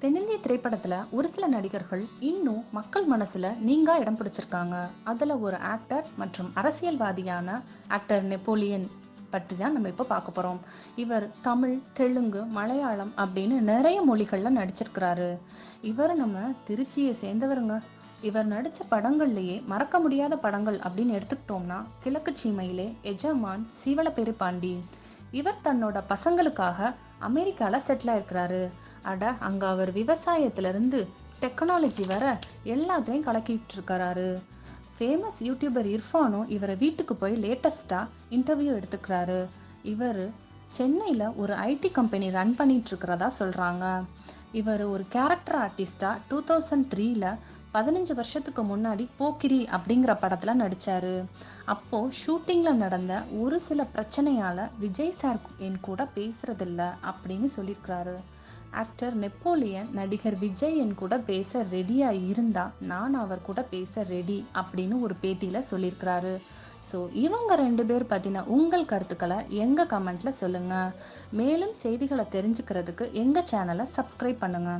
தென்னிந்திய திரைப்படத்துல ஒரு சில நடிகர்கள் இன்னும் மக்கள் மனசுல நீங்கா இடம் பிடிச்சிருக்காங்க. அதுல ஒரு ஆக்டர் மற்றும் அரசியல்வாதியான ஆக்டர் நெப்போலியன் பற்றி தான் நம்ம இப்ப பார்க்க போறோம். இவர் தமிழ், தெலுங்கு, மலையாளம் அப்படின்னு நிறைய மொழிகள்ல நடிச்சிருக்கிறாரு. இவர் நம்ம திருச்சியை சேர்ந்தவருங்க. இவர் நடிச்ச படங்கள்லயே மறக்க முடியாத படங்கள் அப்படின்னு எடுத்துக்கிட்டோம்னா கிழக்கு சீமையிலே, எஜமான், சீவலப்பேரி பாண்டி. இவர் தன்னோட பசங்களுக்காக அமெரிக்கால செட்டில் ஆயிருக்கிறாரு. அட அங்க அவர் விவசாயத்துல இருந்து டெக்னாலஜி வர எல்லாத்தையும் கலக்கிட்டு இருக்காரு. ஃபேமஸ் யூடியூபர் இர்ஃபானும் இவரை வீட்டுக்கு போய் லேட்டஸ்டா இன்டர்வியூ எடுத்துக்கிறாரு. இவர் சென்னையில ஒரு ஐடி கம்பெனி ரன் பண்ணிட்டு இருக்கிறதா சொல்றாங்க. இவர் ஒரு கேரக்டர் ஆர்டிஸ்டா 2003ல 15 வருஷத்துக்கு முன்னாடி போக்கிரி அப்படிங்கிற படத்துல நடிச்சாரு. அப்போ ஷூட்டிங்ல நடந்த ஒரு சில பிரச்சனையால விஜய் சார் என் கூட பேசுறதில்ல அப்படின்னு சொல்லியிருக்கிறாரு. ஆக்டர் நெப்போலியன் நடிகர் விஜய் என் கூட பேச ரெடியா இருந்தா நான் அவர் கூட பேச ரெடி அப்படின்னு ஒரு பேட்டியில சொல்லியிருக்கிறாரு. ஸோ இவங்க 2 பேர் பத்தின உங்கள் கருத்துக்களை எங்க கமெண்ட்ல சொல்லுங்க. மேலும் செய்திகளை தெரிஞ்சுக்கிறதுக்கு எங்க சேனலை சப்ஸ்கிரைப் பண்ணுங்க.